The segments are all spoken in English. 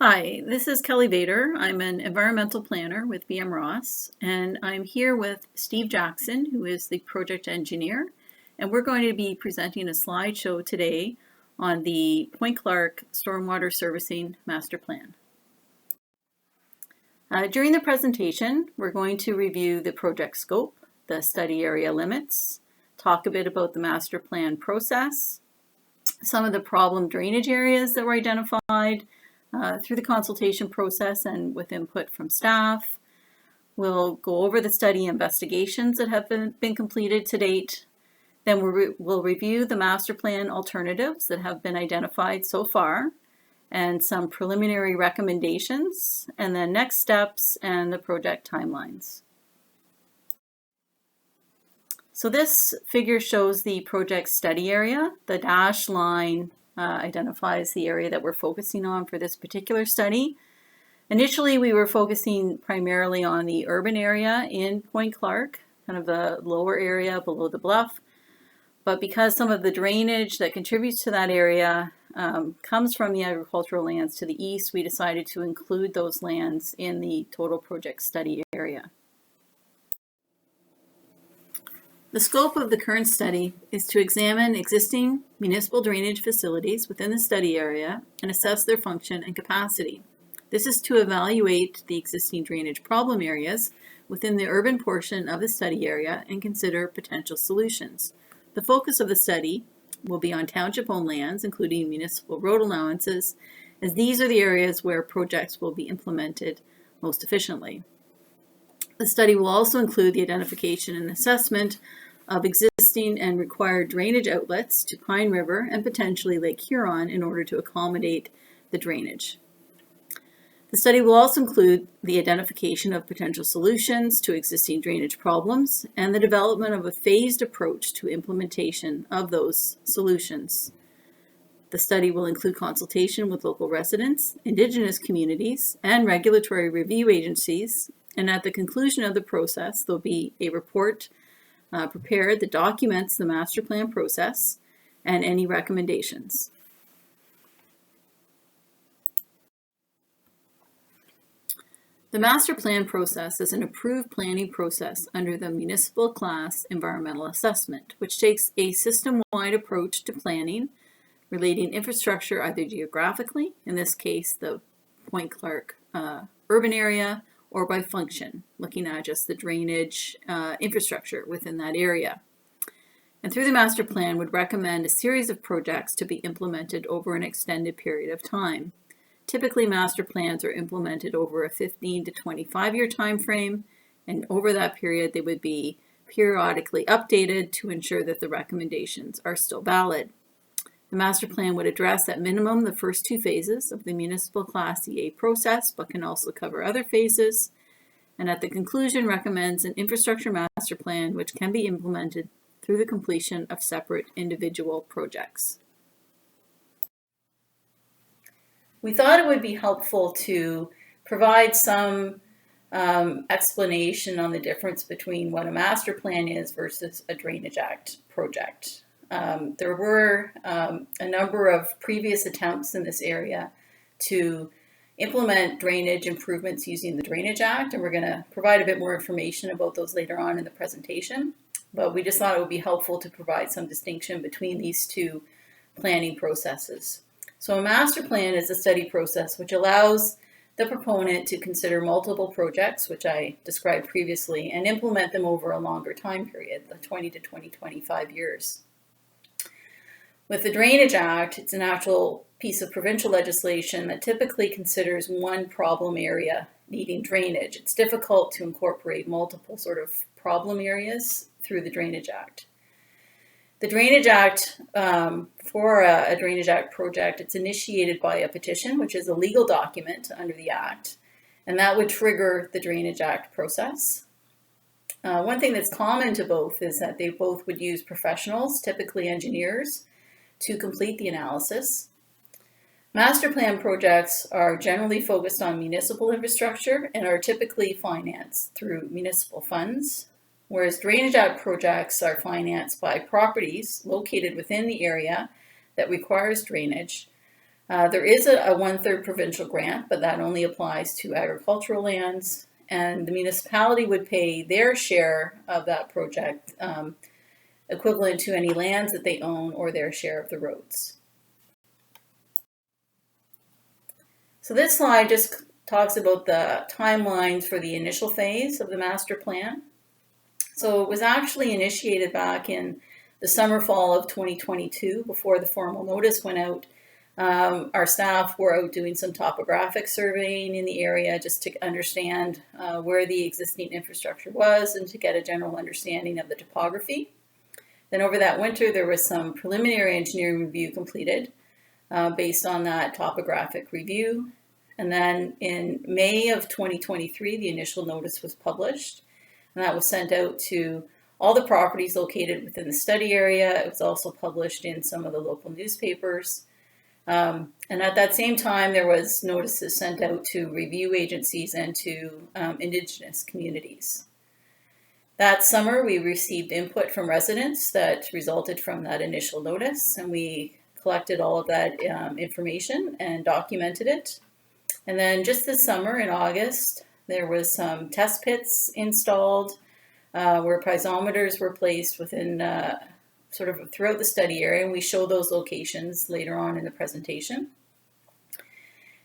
Hi, this is Kelly Vader. I'm an environmental planner with BM Ross, and I'm here with Steve Jackson, who is the project engineer, and we're going to be presenting a slideshow today on the Point Clark Stormwater Servicing Master Plan. During the presentation, we're going to review the project scope, the study area limits, talk a bit about the master plan process, some of the problem drainage areas that were identified, through the consultation process and with input from staff. We'll go over the study investigations that have been completed to date. Then we'll review the master plan alternatives that have been identified so far and some preliminary recommendations, and then next steps and the project timelines. So this figure shows the project study area. The dashed line identifies the area that we're focusing on for this particular study. Initially, we were focusing primarily on the urban area in Point Clark, kind of the lower area below the bluff. But because some of the drainage that contributes to that area comes from the agricultural lands to the east, we decided to include those lands in the total project study area. The scope of the current study is to examine existing municipal drainage facilities within the study area and assess their function and capacity. This is to evaluate the existing drainage problem areas within the urban portion of the study area and consider potential solutions. The focus of the study will be on township-owned lands, including municipal road allowances, as these are the areas where projects will be implemented most efficiently. The study will also include the identification and assessment of existing and required drainage outlets to Pine River and potentially Lake Huron in order to accommodate the drainage. The study will also include the identification of potential solutions to existing drainage problems and the development of a phased approach to implementation of those solutions. The study will include consultation with local residents, Indigenous communities, and regulatory review agencies. And at the conclusion of the process, there'll be a report prepared that documents the master plan process and any recommendations. The master plan process is an approved planning process under the municipal class environmental assessment, which takes a system-wide approach to planning, relating infrastructure either geographically, in this case the Point Clark urban area, or by function, looking at just the drainage infrastructure within that area. And through the master plan would recommend a series of projects to be implemented over an extended period of time. Typically, master plans are implemented over a 15 to 25-year time frame, and over that period they would be periodically updated to ensure that the recommendations are still valid. The master plan would address at minimum the first two phases of the municipal class EA process, but can also cover other phases. And at the conclusion, recommends an infrastructure master plan, which can be implemented through the completion of separate individual projects. We thought it would be helpful to provide some explanation on the difference between what a master plan is versus a Drainage Act project. There were a number of previous attempts in this area to implement drainage improvements using the Drainage Act, and we're going to provide a bit more information about those later on in the presentation. But we just thought it would be helpful to provide some distinction between these two planning processes. So a master plan is a study process which allows the proponent to consider multiple projects, which I described previously, and implement them over a longer time period, the 20 to 25 years. With the Drainage Act, it's an actual piece of provincial legislation that typically considers one problem area needing drainage. It's difficult to incorporate multiple sort of problem areas through the Drainage Act. The Drainage Act, for a Drainage Act project, it's initiated by a petition, which is a legal document under the Act, and that would trigger the Drainage Act process. One thing that's common to both is that they both would use professionals, typically engineers, to complete the analysis. Master plan projects are generally focused on municipal infrastructure and are typically financed through municipal funds, whereas Drainage Act projects are financed by properties located within the area that requires drainage, There is a 1/3 provincial grant, but that only applies to agricultural lands, and the municipality would pay their share of that project, equivalent to any lands that they own or their share of the roads. So this slide just talks about the timelines for the initial phase of the master plan. So it was actually initiated back in the summer fall of 2022 before the formal notice went out. Our staff were out doing some topographic surveying in the area just to understand where the existing infrastructure was and to get a general understanding of the topography. Then over that winter, there was some preliminary engineering review completed based on that topographic review. And then in May of 2023, the initial notice was published, and that was sent out to all the properties located within the study area. It was also published in some of the local newspapers. And at that same time, there was notices sent out to review agencies and to Indigenous communities. That summer, we received input from residents that resulted from that initial notice, and we collected all of that information and documented it. And then just this summer in August, there was some test pits installed where piezometers were placed within sort of throughout the study area, and we show those locations later on in the presentation.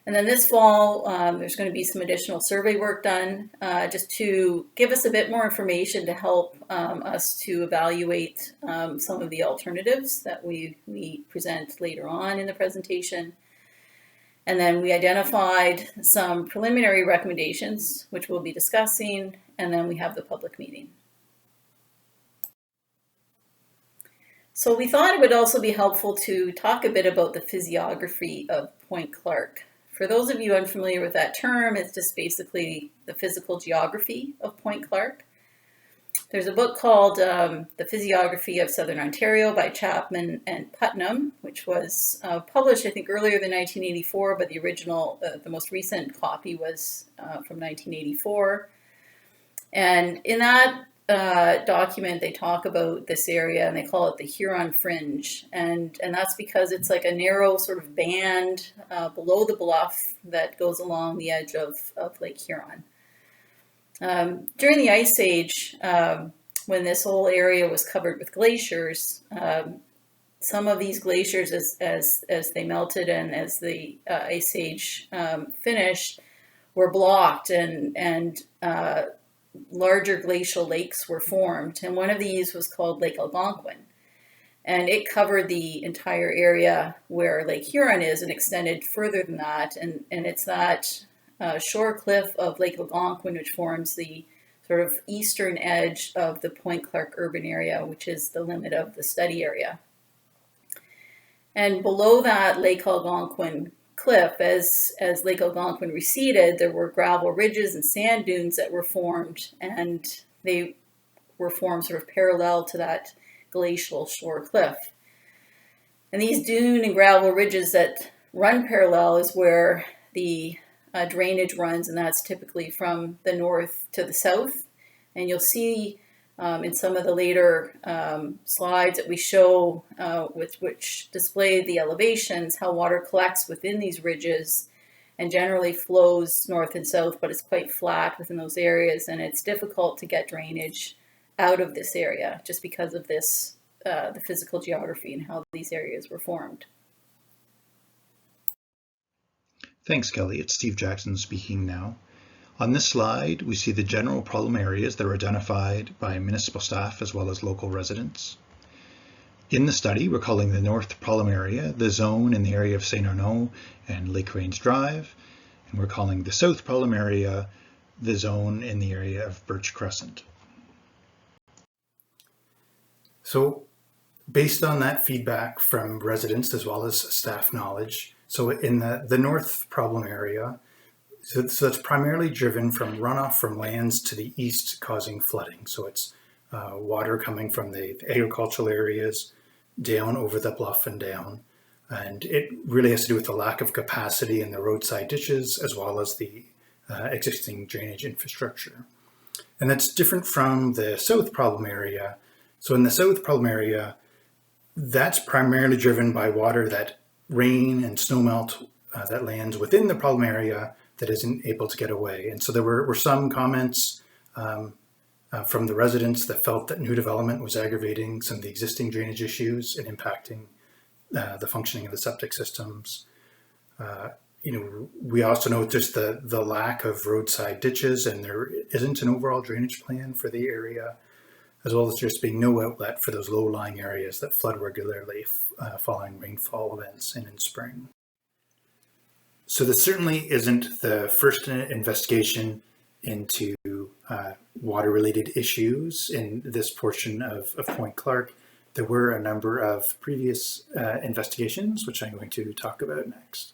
And then this fall, there's going to be some additional survey work done just to give us a bit more information to help us to evaluate some of the alternatives that we present later on in the presentation. And then we identified some preliminary recommendations, which we'll be discussing, and then we have the public meeting. So we thought it would also be helpful to talk a bit about the physiography of Point Clark. For those of you unfamiliar with that term, it's just basically the physical geography of Point Clark. There's a book called The Physiography of Southern Ontario by Chapman and Putnam, which was published, I think, earlier than 1984, but the original, the most recent copy was from 1984. And in that document, they talk about this area and they call it the Huron Fringe. And that's because it's like a narrow sort of band below the bluff that goes along the edge of Lake Huron. During the Ice Age, when this whole area was covered with glaciers, some of these glaciers, as they melted and as the Ice Age finished, were blocked, and larger glacial lakes were formed. And one of these was called Lake Algonquin, and it covered the entire area where Lake Huron is and extended further than that. And it's that shore cliff of Lake Algonquin which forms the sort of eastern edge of the Point Clark urban area, which is the limit of the study area. And below that Lake Algonquin cliff, as Lake Algonquin receded, there were gravel ridges and sand dunes that were formed, and they were formed sort of parallel to that glacial shore cliff. And these dune and gravel ridges that run parallel is where the drainage runs, and that's typically from the north to the south. And you'll see in some of the later slides that we show, which display the elevations, how water collects within these ridges and generally flows north and south, but it's quite flat within those areas, and it's difficult to get drainage out of this area just because of this, the physical geography and how these areas were formed. Thanks, Kelly. It's Steve Jackson speaking now. On this slide, we see the general problem areas that are identified by municipal staff as well as local residents. In the study, we're calling the North Problem Area the zone in the area of St. Arnaud and Lake Rains Drive, and we're calling the South Problem Area the zone in the area of Birch Crescent. So based on that feedback from residents as well as staff knowledge, so in the North Problem Area, so it's primarily driven from runoff from lands to the east causing flooding. So it's water coming from the agricultural areas down over the bluff and down. And it really has to do with the lack of capacity in the roadside ditches as well as the existing drainage infrastructure. And that's different from the South Problem Area. So in the South Problem Area, that's primarily driven by water that rain and snowmelt that lands within the problem area that isn't able to get away. And so there were some comments from the residents that felt that new development was aggravating some of the existing drainage issues and impacting the functioning of the septic systems. We also note just the lack of roadside ditches, and there isn't an overall drainage plan for the area, as well as just being no outlet for those low-lying areas that flood regularly following rainfall events and in spring. So this certainly isn't the first investigation into water-related issues in this portion of Point Clark. There were a number of previous investigations, which I'm going to talk about next.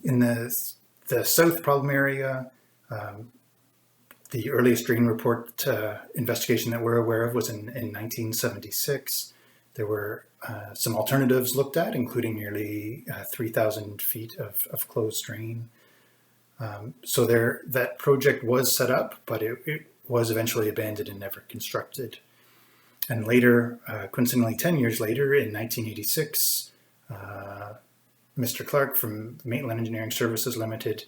In the south problem area, the earliest drain report investigation that we're aware of was in 1976. There were some alternatives looked at, including nearly 3,000 feet of closed drain. So that project was set up, but it was eventually abandoned and never constructed. And later, coincidentally 10 years later, in 1986, Mr. Clark from Maitland Engineering Services Limited,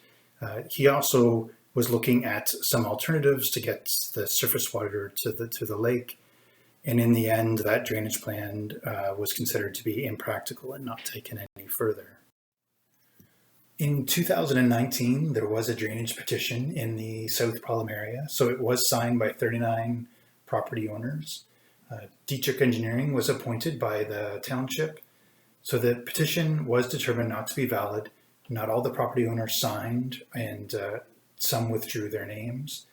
he also was looking at some alternatives to get the surface water to the lake. And in the end, that drainage plan was considered to be impractical and not taken any further. In 2019, there was a drainage petition in the South Problem area. So it was signed by 39 property owners. Dietrich Engineering was appointed by the township. So the petition was determined not to be valid. Not all the property owners signed, and some withdrew their names,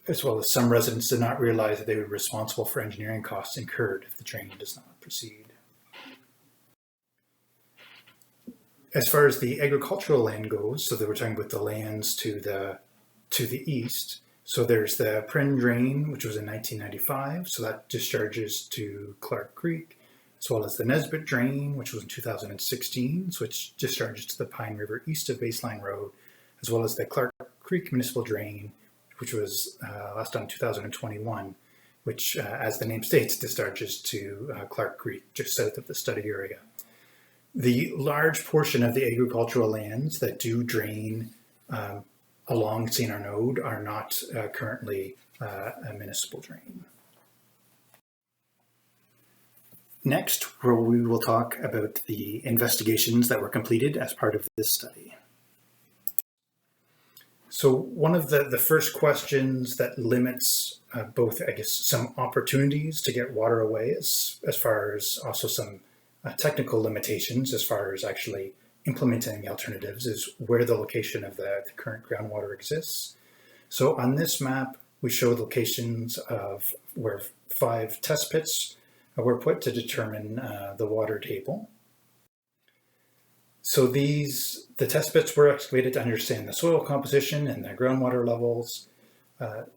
as well as some residents did not realize that they were responsible for engineering costs incurred if the drain does not proceed. As far as the agricultural land goes, so they were talking about the lands to the east. So there's the Prynne Drain, which was in 1995. So that discharges to Clark Creek, as well as the Nesbitt Drain, which was in 2016, so it discharges to the Pine River east of Baseline Road, as well as the Clark Creek Municipal Drain, which was last done in 2021, which, as the name states, discharges to Clark Creek, just south of the study area. The large portion of the agricultural lands that do drain along St. Arnaud are not currently a municipal drain. Next, we will talk about the investigations that were completed as part of this study. So one of the first questions that limits both, I guess, some opportunities to get water away as far as also some technical limitations as far as actually implementing the alternatives is where the location of the current groundwater exists. So on this map, we show locations of where 5 test pits were put to determine the water table. So the test pits were excavated to understand the soil composition and the groundwater levels.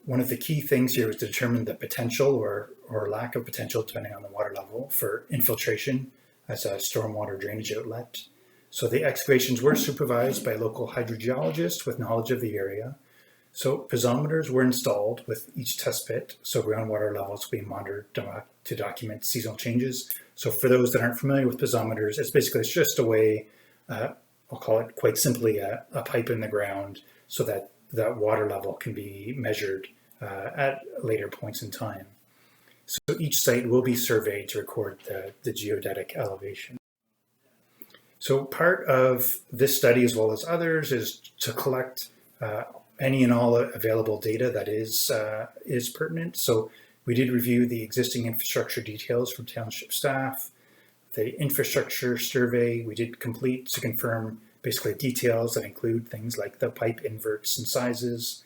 One of the key things here is to determine the potential or lack of potential, depending on the water level, for infiltration as a stormwater drainage outlet. So the excavations were supervised by a local hydrogeologist with knowledge of the area. So piezometers were installed with each test pit, so groundwater levels will be monitored to document seasonal changes. So for those that aren't familiar with piezometers, it's just a way, I'll call it quite simply a pipe in the ground so that that water level can be measured at later points in time. So each site will be surveyed to record the geodetic elevation. So part of this study, as well as others, is to collect any and all available data that is pertinent. So we did review the existing infrastructure details from township staff, the infrastructure survey we did complete to confirm basically details that include things like the pipe inverts and sizes,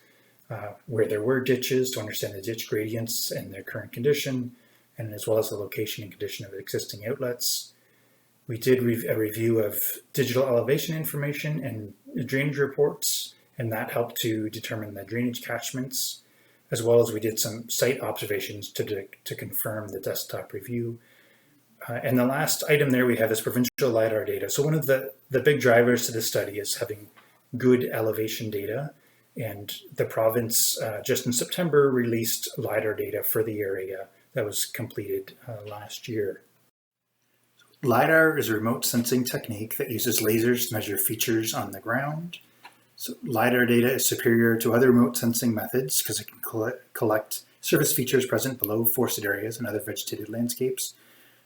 where there were ditches to understand the ditch gradients and their current condition, and as well as the location and condition of existing outlets. We did a review of digital elevation information and drainage reports, and that helped to determine the drainage catchments, as well as we did some site observations to confirm the desktop review. And the last item there we have is provincial LiDAR data. So one of the big drivers to this study is having good elevation data. And the province just in September released LiDAR data for the area that was completed last year. LiDAR is a remote sensing technique that uses lasers to measure features on the ground. So LiDAR data is superior to other remote sensing methods because it can collect surface features present below forested areas and other vegetated landscapes.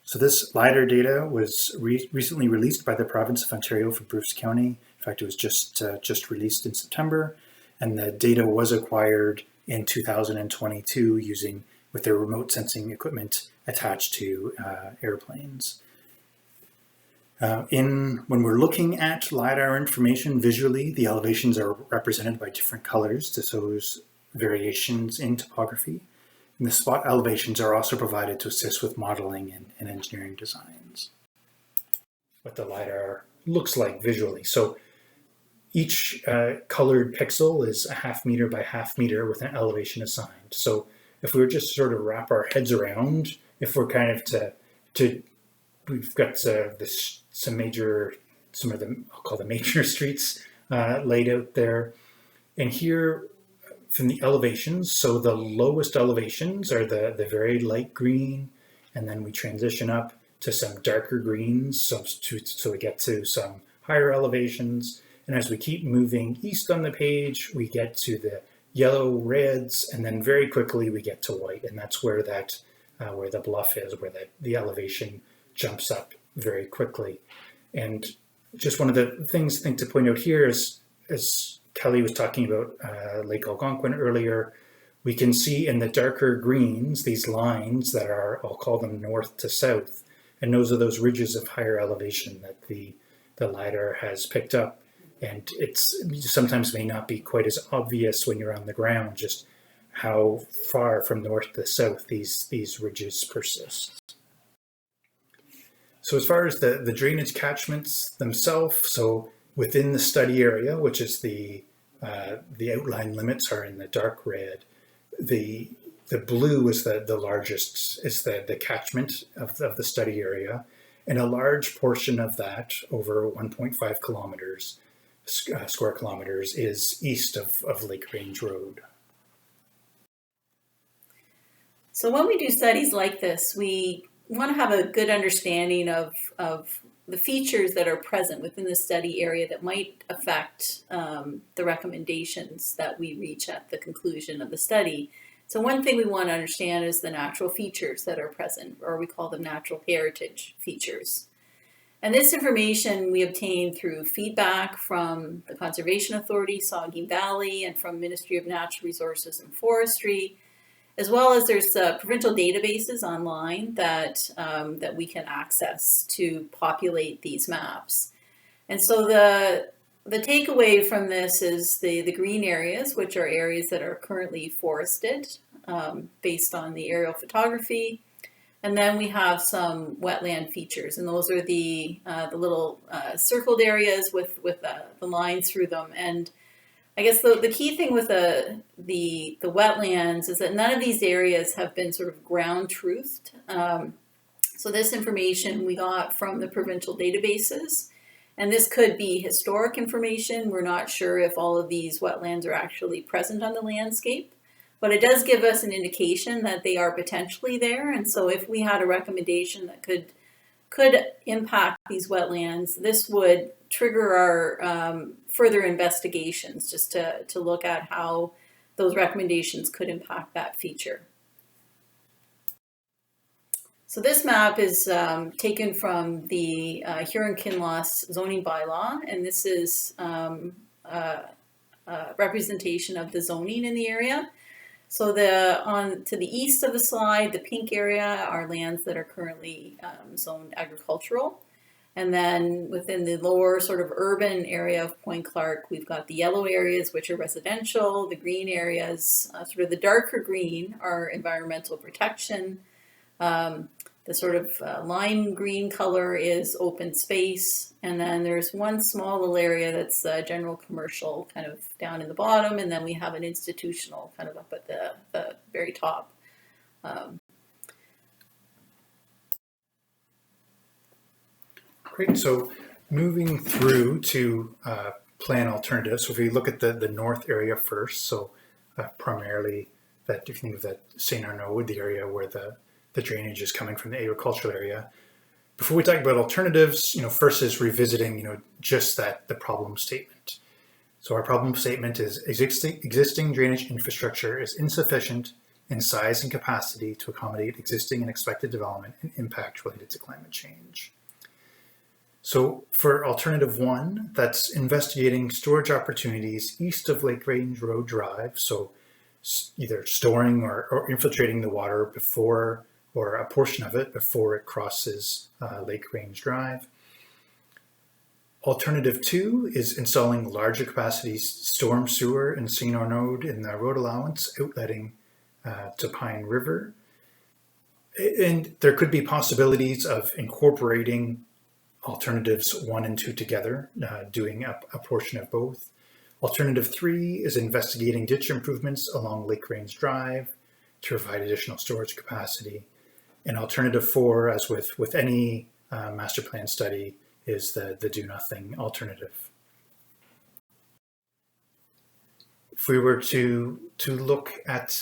So this LiDAR data was recently released by the province of Ontario for Bruce County. In fact, it was just released in September, and the data was acquired in 2022 with their remote sensing equipment attached to airplanes. When we're looking at LiDAR information visually, the elevations are represented by different colors to show variations in topography. And the spot elevations are also provided to assist with modeling and engineering designs. What the LiDAR looks like visually. So each colored pixel is a 1/2 meter by 1/2 meter with an elevation assigned. So if we were just sort of wrap our heads around, if we're kind of we've got some of the, I'll call the major streets laid out there. And here from the elevations, so the lowest elevations are the very light green, and then we transition up to some darker greens, so we get to some higher elevations. And as we keep moving east on the page, we get to the yellow, reds, and then very quickly we get to white. And that's where where the bluff is, where the elevation jumps up very quickly. And just one of the things I think to point out here is, as Kelly was talking about Lake Algonquin earlier, we can see in the darker greens these lines that are, I'll call them north to south, and those are those ridges of higher elevation that the LiDAR has picked up. And it's sometimes may not be quite as obvious when you're on the ground just how far from north to south these ridges persist. So as far as the drainage catchments themselves, so within the study area, which is the outline limits are in the dark red, the blue is the largest, is the catchment of the study area, and a large portion of that, over 1.5 kilometers, square kilometers, is east of Lake Range Road. So when we do studies like this, we want to have a good understanding of the features that are present within the study area that might affect the recommendations that we reach at the conclusion of the study. So one thing we want to understand is the natural features that are present, or we call them natural heritage features. And this information we obtain through feedback from the Conservation Authority, Saugeen Valley, and from Ministry of Natural Resources and Forestry, as well as there's provincial databases online that we can access to populate these maps. And so the takeaway from this is the green areas, which are areas that are currently forested based on the aerial photography. And then we have some wetland features, and those are the little circled areas with the lines through them. And I guess the key thing with the wetlands is that none of these areas have been sort of ground truthed. So this information we got from the provincial databases, and this could be historic information. We're not sure if all of these wetlands are actually present on the landscape, but it does give us an indication that they are potentially there. And so if we had a recommendation that could impact these wetlands, this would trigger our further investigations just to look at how those recommendations could impact that feature. So this map is taken from the Huron-Kinloss zoning bylaw, and this is a representation of the zoning in the area. So to the east of the slide, the pink area are lands that are currently zoned agricultural. And then within the lower sort of urban area of Point Clark, we've got the yellow areas, which are residential, the green areas, sort of the darker green are environmental protection. The sort of lime green color is open space. And then there's one small little area that's general commercial kind of down in the bottom. And then we have an institutional kind of up at the very top. Great. So moving through to plan alternatives. So if we look at the north area first, so primarily that, if you think of that St. Arnaud, the area where the drainage is coming from the agricultural area, Before we talk about alternatives, first is revisiting, just the problem statement. So our problem statement is existing drainage infrastructure is insufficient in size and capacity to accommodate existing and expected development and impact related to climate change. So for alternative 1, that's investigating storage opportunities east of Lake Range Road Drive. So either storing or infiltrating the water before, or a portion of it before it crosses Lake Range Drive. Alternative 2 is installing larger capacity storm sewer and CNR node in the road allowance, outletting to Pine River. And there could be possibilities of incorporating alternatives 1 and 2 together, doing a portion of both. Alternative 3 is investigating ditch improvements along Lake Range Drive to provide additional storage capacity. And alternative 4, as with any master plan study, is the do nothing alternative. If we were to look at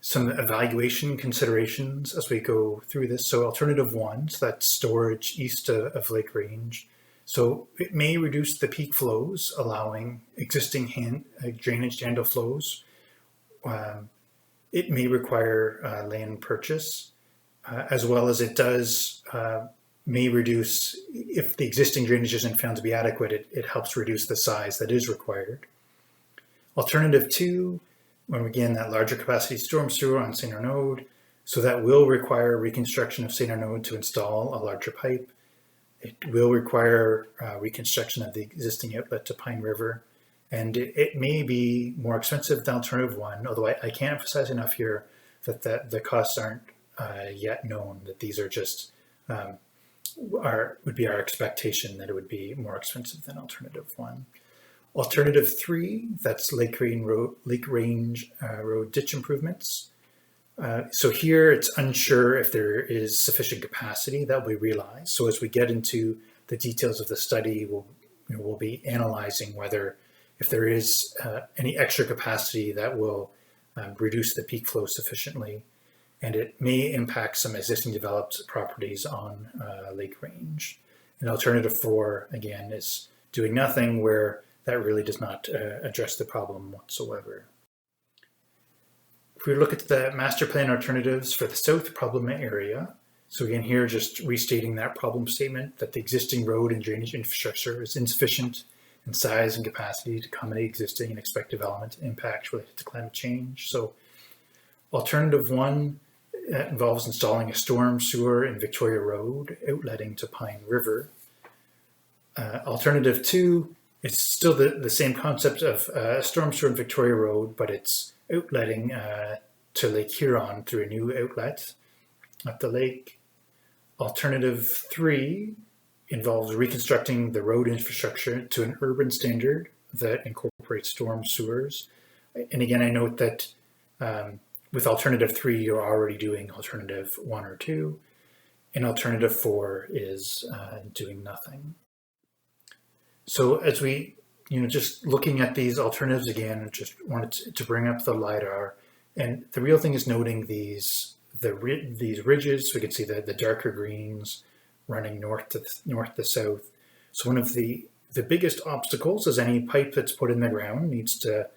some evaluation considerations as we go through this, so alternative 1, so that's storage east of Lake Range. So it may reduce the peak flows, allowing existing drainage to handle flows. It may require land purchase, as well as it does may reduce, if the existing drainage isn't found to be adequate, it helps reduce the size that is required. Alternative 2, when again, that larger capacity storm sewer on Sainer node, so that will require reconstruction of Sainer node to install a larger pipe. It will require reconstruction of the existing outlet to Pine River, and it may be more expensive than alternative 1, although I can't emphasize enough here that the costs aren't yet known, that these are just would be our expectation that it would be more expensive than alternative 1. Alternative 3, that's Lake Range Road ditch improvements. So here it's unsure if there is sufficient capacity that will be realized. So as we get into the details of the study, we'll be analyzing whether if there is any extra capacity that will reduce the peak flow sufficiently, and it may impact some existing developed properties on Lake Range. And alternative 4, again, is doing nothing, where that really does not address the problem whatsoever. If we look at the master plan alternatives for the south problem area, so again here just restating that problem statement that the existing road and drainage infrastructure is insufficient in size and capacity to accommodate existing and expected development impacts related to climate change. So alternative 1 involves installing a storm sewer in Victoria Road, outletting to Pine River. Alternative 2, it's still the same concept of a storm sewer in Victoria Road, but it's outletting to Lake Huron through a new outlet at the lake. Alternative 3 involves reconstructing the road infrastructure to an urban standard that incorporates storm sewers. And again, I note that with alternative 3, you're already doing alternative 1 or 2, and alternative 4 is doing nothing. So as we, just looking at these alternatives again, I just wanted to bring up the LiDAR, and the real thing is noting these ridges. So we can see the darker greens running north to south. So one of the biggest obstacles is any pipe that's put in the ground needs to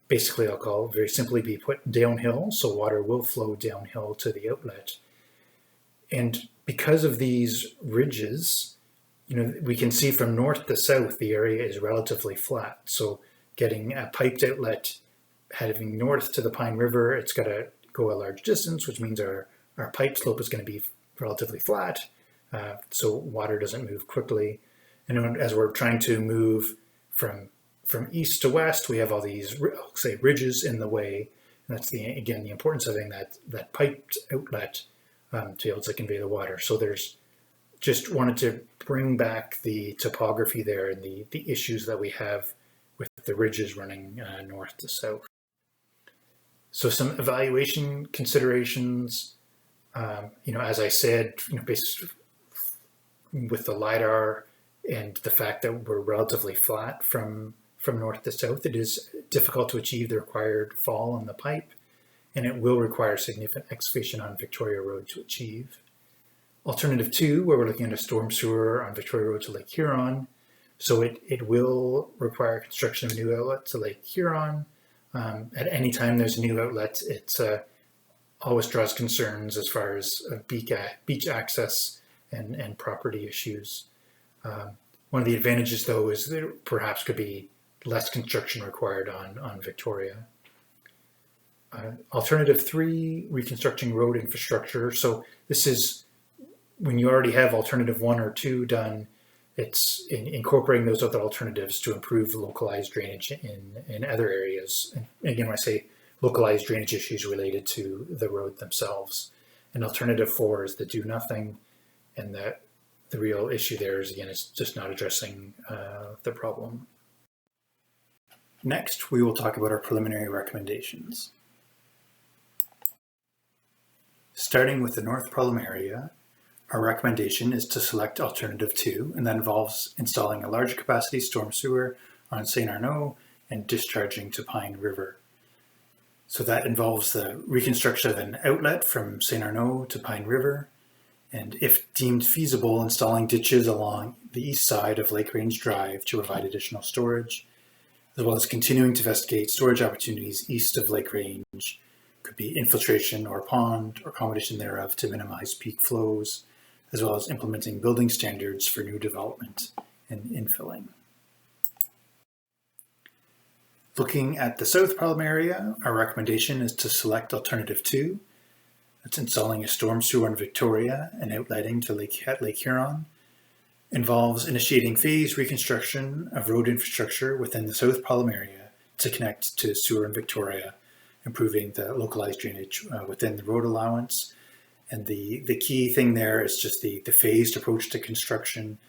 basically, I'll call it very simply, be put downhill, so water will flow downhill to the outlet. And because of these ridges, we can see from north to south, the area is relatively flat. So getting a piped outlet heading north to the Pine River, it's got to go a large distance, which means our pipe slope is going to be relatively flat. So water doesn't move quickly. And as we're trying to move from east to west, we have all these, I'll say, ridges in the way. And that's the importance of having that piped outlet to be able to convey the water. So just wanted to bring back the topography there and the issues that we have with the ridges running north to south. So some evaluation considerations, as I said, based with the LiDAR and the fact that we're relatively flat from north to south, it is difficult to achieve the required fall on the pipe, and it will require significant excavation on Victoria Road to achieve. Alternative 2, where we're looking at a storm sewer on Victoria Road to Lake Huron. So it will require construction of a new outlet to Lake Huron. At any time there's a new outlet, it always draws concerns as far as beach access and property issues. One of the advantages, though, is there perhaps could be less construction required on Victoria. Alternative 3, reconstructing road infrastructure. So this is when you already have alternative 1 or 2 done, it's incorporating those other alternatives to improve localized drainage in other areas. And again, when I say localized drainage issues related to the road themselves. And alternative 4 is the do nothing, and that the real issue there is, again, it's just not addressing the problem. Next, we will talk about our preliminary recommendations. Starting with the north problem area, our recommendation is to select alternative 2, and that involves installing a large capacity storm sewer on St. Arnaud and discharging to Pine River. So that involves the reconstruction of an outlet from St. Arnaud to Pine River, and if deemed feasible, installing ditches along the east side of Lake Range Drive to provide additional storage, as well as continuing to investigate storage opportunities east of Lake Range. Could be infiltration or pond or combination thereof to minimize peak flows, as well as implementing building standards for new development and infilling. Looking at the south problem area, our recommendation is to select alternative 2. That's installing a storm sewer in Victoria and outletting to Lake Huron. Involves initiating phased reconstruction of road infrastructure within the south problem area to connect to sewer in Victoria, improving the localized drainage within the road allowance. And the key thing there is just the phased approach to construction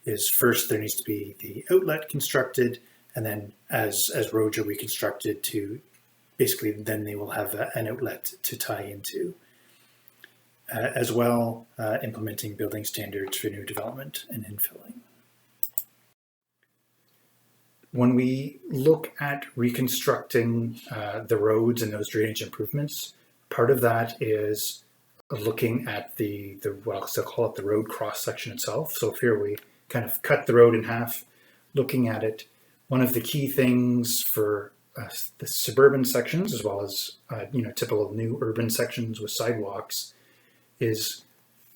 is first there needs to be the outlet constructed, and then as roads are reconstructed to basically then they will have an outlet to tie into. As well, implementing building standards for new development and infilling. When we look at reconstructing the roads and those drainage improvements, part of that is looking at the what I'll still call it the road cross section itself. So if here we kind of cut the road in half, looking at it, one of the key things for the suburban sections, as well as typical new urban sections with sidewalks, is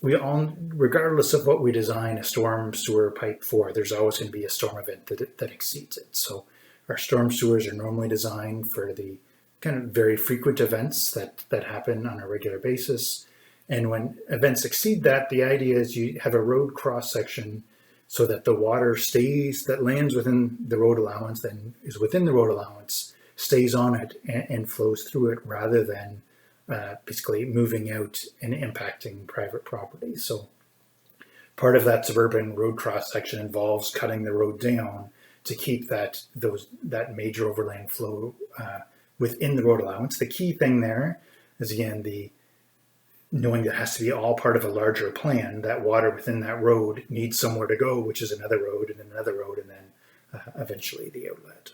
we all, regardless of what we design a storm sewer pipe for, there's always going to be a storm event that exceeds it. So our storm sewers are normally designed for the kind of very frequent events that happen on a regular basis. And when events exceed that, the idea is you have a road cross section so that the water that lands within the road allowance, then is within the road allowance, stays on it and flows through it rather than basically moving out and impacting private property. So part of that suburban road cross section involves cutting the road down to keep that major overland flow within the road allowance. The key thing there is, again, knowing that it has to be all part of a larger plan. That water within that road needs somewhere to go, which is another road and another road, and then eventually the outlet.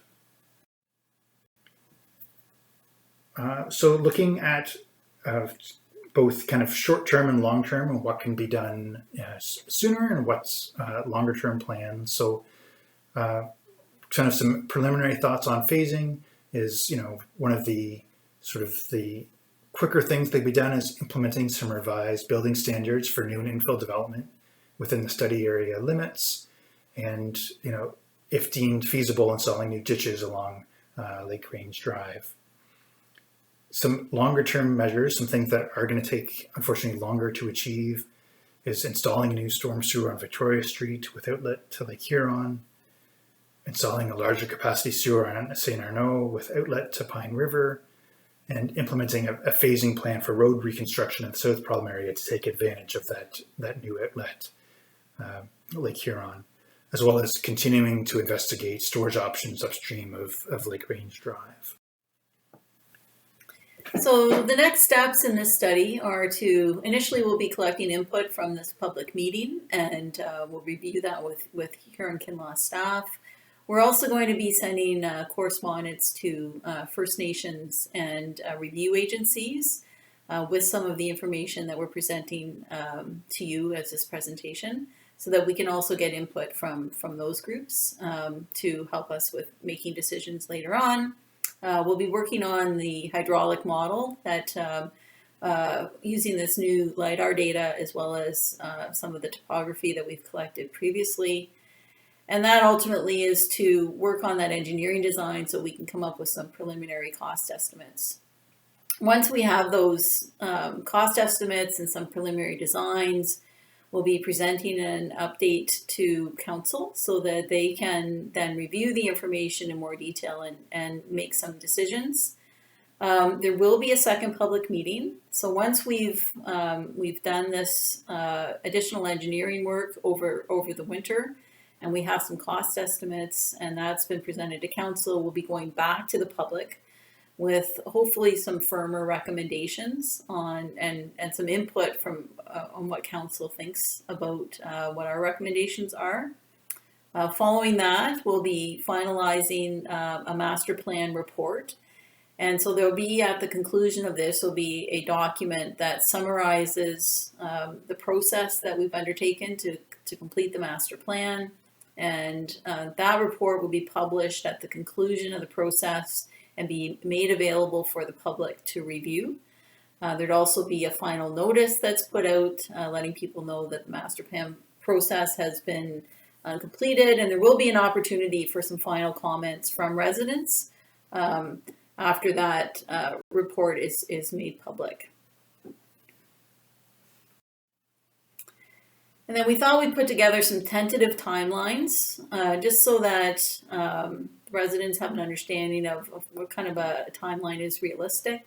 So looking at both kind of short-term and long-term, and what can be done sooner and what's longer-term plans. So kind of some preliminary thoughts on phasing is, one of the sort of the quicker things that can be done is implementing some revised building standards for new and infill development within the study area limits, and if deemed feasible, installing new ditches along Lake Range Drive. Some longer term measures, some things that are going to take, unfortunately, longer to achieve, is installing a new storm sewer on Victoria Street with outlet to Lake Huron, installing a larger capacity sewer on St. Arnaud with outlet to Pine River, and implementing a phasing plan for road reconstruction in the south problem area to take advantage of that new outlet, Lake Huron, as well as continuing to investigate storage options upstream of Lake Range Drive. So the next steps in this study are initially we'll be collecting input from this public meeting, and we'll review that with Huron-Kinloss staff. We're also going to be sending correspondence to First Nations and review agencies with some of the information that we're presenting to you as this presentation, so that we can also get input from those groups to help us with making decisions later on. We'll be working on the hydraulic model that using this new LiDAR data, as well as some of the topography that we've collected previously. And that ultimately is to work on that engineering design so we can come up with some preliminary cost estimates. Once we have those cost estimates and some preliminary designs, we'll be presenting an update to council so that they can then review the information in more detail and make some decisions. There will be a second public meeting. So once we've done this additional engineering work over the winter, and we have some cost estimates, and that's been presented to council, we'll be going back to the public with hopefully some firmer recommendations on and some input from on what council thinks about what our recommendations are. Following that, we'll be finalizing a master plan report. And so there'll be, at the conclusion of this, will be a document that summarizes the process that we've undertaken to complete the master plan. And that report will be published at the conclusion of the process and be made available for the public to review. There'd also be a final notice that's put out letting people know that the master plan process has been completed, and there will be an opportunity for some final comments from residents after that report is made public. And then we thought we'd put together some tentative timelines, just so that residents have an understanding of what kind of a timeline is realistic.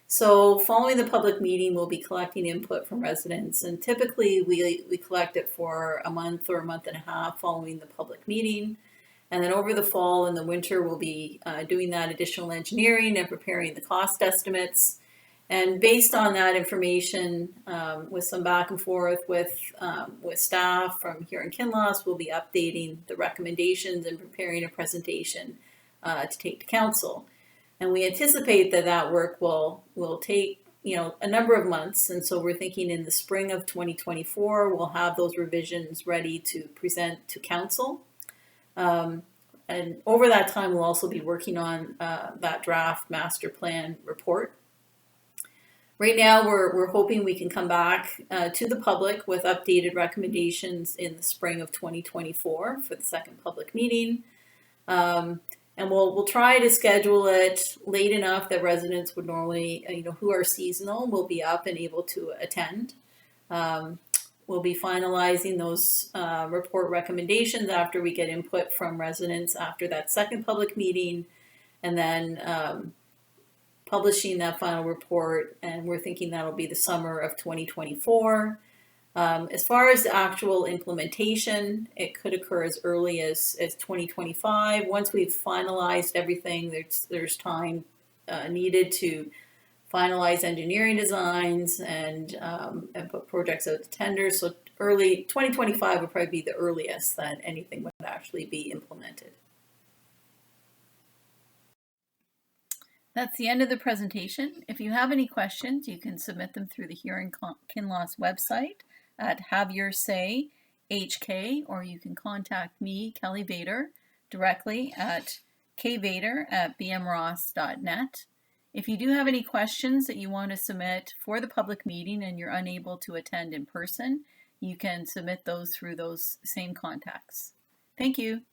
So following the public meeting, we'll be collecting input from residents, and typically we collect it for a month or a month and a half following the public meeting. And then over the fall and the winter, we'll be doing that additional engineering and preparing the cost estimates. And based on that information, with some back and forth with staff from Huron-Kinloss, we'll be updating the recommendations and preparing a presentation to take to council. And we anticipate that work will take a number of months. And so we're thinking in the spring of 2024, we'll have those revisions ready to present to council. And over that time, we'll also be working on that draft master plan report. Right now, we're hoping we can come back to the public with updated recommendations in the spring of 2024 for the second public meeting. And we'll try to schedule it late enough that residents would normally, who are seasonal, will be up and able to attend. We'll be finalizing those report recommendations after we get input from residents after that second public meeting, and then publishing that final report, and we're thinking that'll be the summer of 2024. As far as the actual implementation, it could occur as early as 2025. Once we've finalized everything, there's time needed to finalize engineering designs and put projects out to tender. So early 2025 would probably be the earliest that anything would actually be implemented. That's the end of the presentation. If you have any questions, you can submit them through the Huron-Kinloss website at Have Your Say HK, or you can contact me, Kelly Vader, directly at kvader@bmross.net. If you do have any questions that you want to submit for the public meeting and you're unable to attend in person, you can submit those through those same contacts. Thank you.